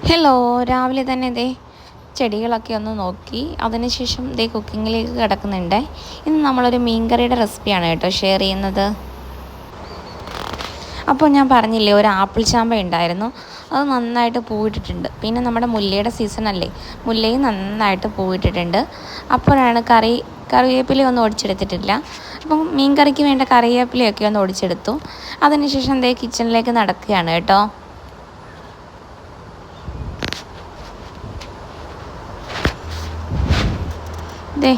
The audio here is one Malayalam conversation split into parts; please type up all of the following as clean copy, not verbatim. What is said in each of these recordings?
ഹലോ, രാവിലെ തന്നെ ദേ ചെടികളൊക്കെ ഒന്ന് നോക്കി അതിനുശേഷം ദേ കുക്കിങ്ങിലേക്ക് കിടക്കുന്നുണ്ട്. ഇന്ന് നമ്മളൊരു മീൻകറിയുടെ റെസിപ്പിയാണ് കേട്ടോ ഷെയർ ചെയ്യുന്നത്. അപ്പോൾ ഞാൻ പറഞ്ഞില്ലേ, ഒരു ആപ്പിൾ ചാമ്പ ഉണ്ടായിരുന്നു, അത് നന്നായിട്ട് പൂവിട്ടിട്ടുണ്ട്. പിന്നെ നമ്മുടെ മുല്ലയുടെ സീസണല്ലേ, മുല്ലയും നന്നായിട്ട് പൂവിട്ടിട്ടുണ്ട്. അപ്പോഴാണ് കറിവേപ്പിലയൊന്നും ഒടിച്ചെടുത്തിട്ടില്ല. അപ്പം മീൻ കറിക്ക് വേണ്ട കറിവേപ്പിലയൊക്കെ ഒന്ന് ഒടിച്ചെടുത്തു. അതിനുശേഷം ദേ കിച്ചണിലേക്ക് നടക്കുകയാണ് കേട്ടോ. ദേ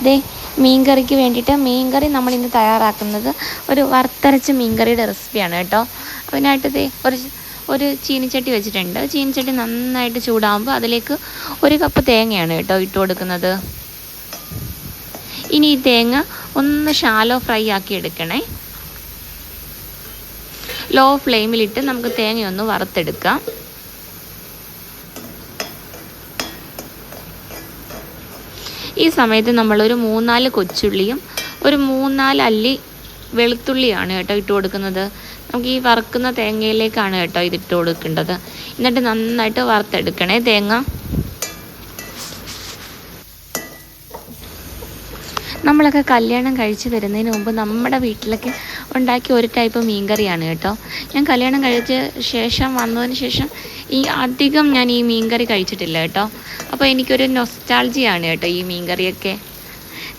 ദേ മീൻകറിക്ക് വേണ്ടിയിട്ട് മീൻകറി നമ്മളിന്ന് തയ്യാറാക്കുന്നത് ഒരു വറുത്തരച്ച മീൻകറിയുടെ റെസിപ്പിയാണ് കേട്ടോ. അതിനായിട്ട് ഒരു ചീനിച്ചട്ടി വെച്ചിട്ടുണ്ട്. ചീനിച്ചട്ടി നന്നായിട്ട് ചൂടാകുമ്പോൾ അതിലേക്ക് 1 കപ്പ് തേങ്ങയാണ് കേട്ടോ ഇട്ട് കൊടുക്കുന്നത്. ഇനി ഈ തേങ്ങ ഒന്ന് ഷാലോ ഫ്രൈ ആക്കി എടുക്കണേ. ലോ ഫ്ലെയിമിലിട്ട് നമുക്ക് തേങ്ങയൊന്ന് വറുത്തെടുക്കാം. ഈ സമയത്ത് നമ്മളൊരു 3-4 കൊച്ചുള്ളിയും ഒരു 3-4 അല്ലി വെളുത്തുള്ളിയാണ് കേട്ടോ ഇട്ട് കൊടുക്കുന്നത്. നമുക്ക് ഈ വറുക്കുന്ന തേങ്ങയിലേക്കാണ് കേട്ടോ ഇതിട്ട് കൊടുക്കേണ്ടത്. എന്നിട്ട് നന്നായിട്ട് വറുത്തെടുക്കണേ തേങ്ങ. നമ്മളൊക്കെ കല്യാണം കഴിച്ച് വരുന്നതിന് മുമ്പ് നമ്മുടെ വീട്ടിലൊക്കെ ഉണ്ടാക്കിയ ഒരു ടൈപ്പ് മീൻകറിയാണ് കേട്ടോ. ഞാൻ കല്യാണം കഴിച്ച ശേഷം വന്നതിന് ശേഷം അധികം ഞാൻ ഈ മീൻകറി കഴിച്ചിട്ടില്ല കേട്ടോ. അപ്പോൾ എനിക്കൊരു നൊസ്റ്റാൾജിയാണ് കേട്ടോ ഈ മീൻകറിയൊക്കെ.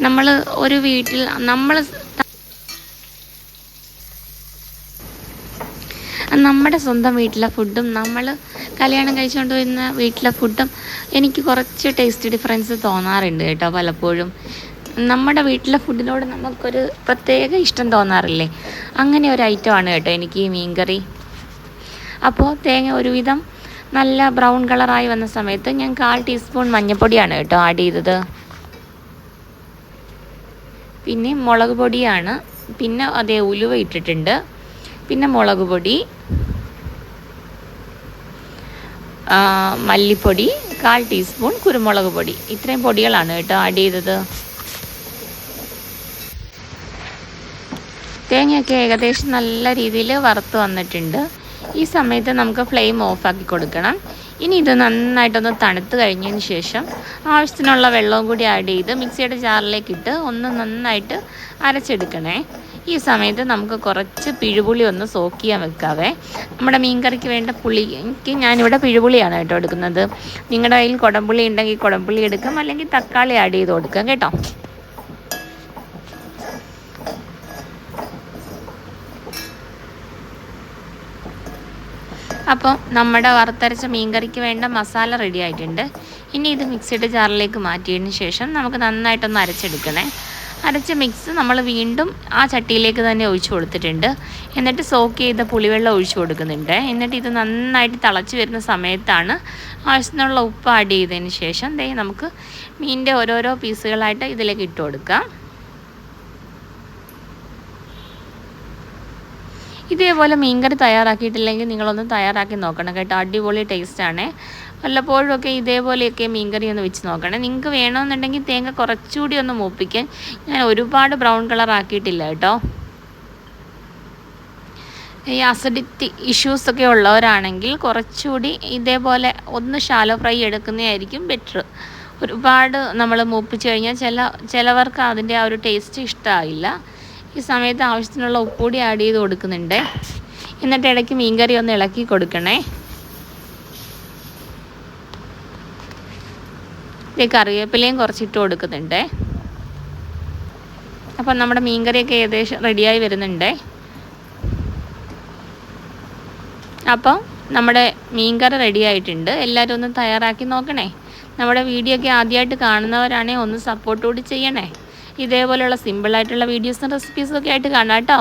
നമ്മൾ ഒരു വീട്ടിൽ നമ്മുടെ സ്വന്തം വീട്ടിലെ ഫുഡും നമ്മൾ കല്യാണം കഴിച്ചുകൊണ്ട് വരുന്ന വീട്ടിലെ ഫുഡും എനിക്ക് കുറച്ച് ടേസ്റ്റ് ഡിഫറൻസ് തോന്നാറുണ്ട് കേട്ടോ. പലപ്പോഴും നമ്മുടെ വീട്ടിലെ ഫുഡിനോട് നമുക്കൊരു പ്രത്യേക ഇഷ്ടം തോന്നാറില്ലേ, അങ്ങനെ ഒരു ഐറ്റമാണ് കേട്ടോ എനിക്ക് ഈ മീൻകറി. അപ്പോൾ തേങ്ങ ഒരുവിധം നല്ല ബ്രൗൺ കളറായി വന്ന സമയത്ത് ഞാൻ 1/4 ടീസ്പൂൺ മഞ്ഞൾപ്പൊടിയാണ് കേട്ടോ ആഡ് ചെയ്തത്. പിന്നെ മുളക് പൊടിയാണ്, പിന്നെ അതേ ഉലുവ ഇട്ടിട്ടുണ്ട്, പിന്നെ മുളക് പൊടി, മല്ലിപ്പൊടി, 1/4 ടീസ്പൂൺ കുരുമുളക് പൊടി, ഇത്രയും പൊടികളാണ് കേട്ടോ ആഡ് ചെയ്തത്. തേങ്ങയൊക്കെ ഏകദേശം നല്ല രീതിയിൽ വറുത്ത് വന്നിട്ടുണ്ട്. ഈ സമയത്ത് നമുക്ക് ഫ്ലെയിം ഓഫാക്കി കൊടുക്കണം. ഇനി ഇത് നന്നായിട്ടൊന്ന് തണുത്ത് കഴിഞ്ഞതിന് ശേഷം ആവശ്യത്തിനുള്ള വെള്ളവും കൂടി ആഡ് ചെയ്ത് മിക്സിയുടെ ജാറിലേക്ക് ഇട്ട് ഒന്ന് നന്നായിട്ട് അരച്ചെടുക്കണേ. ഈ സമയത്ത് നമുക്ക് കുറച്ച് പിഴുപുളി ഒന്ന് സോക്ക് ചെയ്യാൻ വെക്കാവേ. നമ്മുടെ മീൻകറിക്ക് വേണ്ട പുളിക്ക് ഞാനിവിടെ പിഴുപുളിയാണ് കേട്ടോ എടുക്കുന്നത്. നിങ്ങളുടെ കയ്യിൽ കുടംപുളി ഉണ്ടെങ്കിൽ കുടംപുളി എടുക്കാം, അല്ലെങ്കിൽ തക്കാളി ആഡ് ചെയ്ത് കൊടുക്കാം കേട്ടോ. അപ്പോൾ നമ്മുടെ വറുത്തരച്ച മീൻകറിക്ക് വേണ്ട മസാല റെഡി ആയിട്ടുണ്ട്. ഇനി ഇത് മിക്സിയുടെ ജാറിലേക്ക് മാറ്റിയതിന് ശേഷം നമുക്ക് നന്നായിട്ടൊന്ന് അരച്ചെടുക്കണേ. അരച്ച മിക്സ് നമ്മൾ വീണ്ടും ആ ചട്ടിയിലേക്ക് തന്നെ ഒഴിച്ചു കൊടുത്തിട്ടുണ്ട്. എന്നിട്ട് സോക്ക് ചെയ്ത പുളിവെള്ളം ഒഴിച്ചു കൊടുക്കുന്നുണ്ട്. എന്നിട്ട് ഇത് നന്നായിട്ട് തിളച്ച് വരുന്ന സമയത്താണ് ആവശ്യത്തിനുള്ള ഉപ്പ് ആഡ് ചെയ്തതിന് ശേഷം നമുക്ക് മീനിൻ്റെ ഓരോരോ പീസുകളായിട്ട് ഇതിലേക്ക് ഇട്ട് കൊടുക്കാം. ഇതേപോലെ മീൻകറി തയ്യാറാക്കിയിട്ടില്ലെങ്കിൽ നിങ്ങളൊന്ന് തയ്യാറാക്കി നോക്കണം കേട്ടോ. അടിപൊളി ടേസ്റ്റാണ്. വല്ലപ്പോഴുമൊക്കെ ഇതേപോലെയൊക്കെ മീൻകറി ഒന്ന് വെച്ച് നോക്കണേ. നിങ്ങൾക്ക് വേണമെന്നുണ്ടെങ്കിൽ തേങ്ങ കുറച്ചുകൂടി ഒന്ന് മൂപ്പിക്കാൻ ഞാൻ ഒരുപാട് ബ്രൗൺ കളർ ആക്കിയിട്ടില്ല കേട്ടോ. ഈ അസിഡിറ്റി ഇഷ്യൂസൊക്കെ ഉള്ളവരാണെങ്കിൽ കുറച്ചുകൂടി ഇതേപോലെ ഒന്ന് ഷാലോ ഫ്രൈ എടുക്കുന്നതായിരിക്കും ബെറ്റർ. ഒരുപാട് നമ്മൾ മൂപ്പിച്ച് കഴിഞ്ഞാൽ ചിലവർക്ക് അതിൻ്റെ ആ ഒരു ടേസ്റ്റ് ഇഷ്ടമായില്ല. ഈ സമയത്ത് ആവശ്യത്തിനുള്ള ഉപ്പുകൂടി ആഡ് ചെയ്ത് കൊടുക്കുന്നുണ്ട്. എന്നിട്ട് ഇടയ്ക്ക് മീൻകറി ഒന്ന് ഇളക്കി കൊടുക്കണേ. കറിവേപ്പിലയും കുറച്ചിട്ട് കൊടുക്കുന്നുണ്ട്. അപ്പം നമ്മുടെ മീൻകറിയൊക്കെ ഏകദേശം റെഡിയായി വരുന്നുണ്ട്. അപ്പം നമ്മുടെ മീൻകറി റെഡി ആയിട്ടുണ്ട്. എല്ലാവരും ഒന്ന് തയ്യാറാക്കി നോക്കണേ. നമ്മുടെ വീഡിയോ ഒക്കെ ആദ്യമായിട്ട് കാണുന്നവരാണെങ്കിൽ ഒന്ന് സപ്പോർട്ട് കൂടി ചെയ്യണേ. ഇതേപോലെയുള്ള സിമ്പിളായിട്ടുള്ള വീഡിയോസും റെസിപ്പീസും ഒക്കെ ആയിട്ട് കാണാം കേട്ടോ.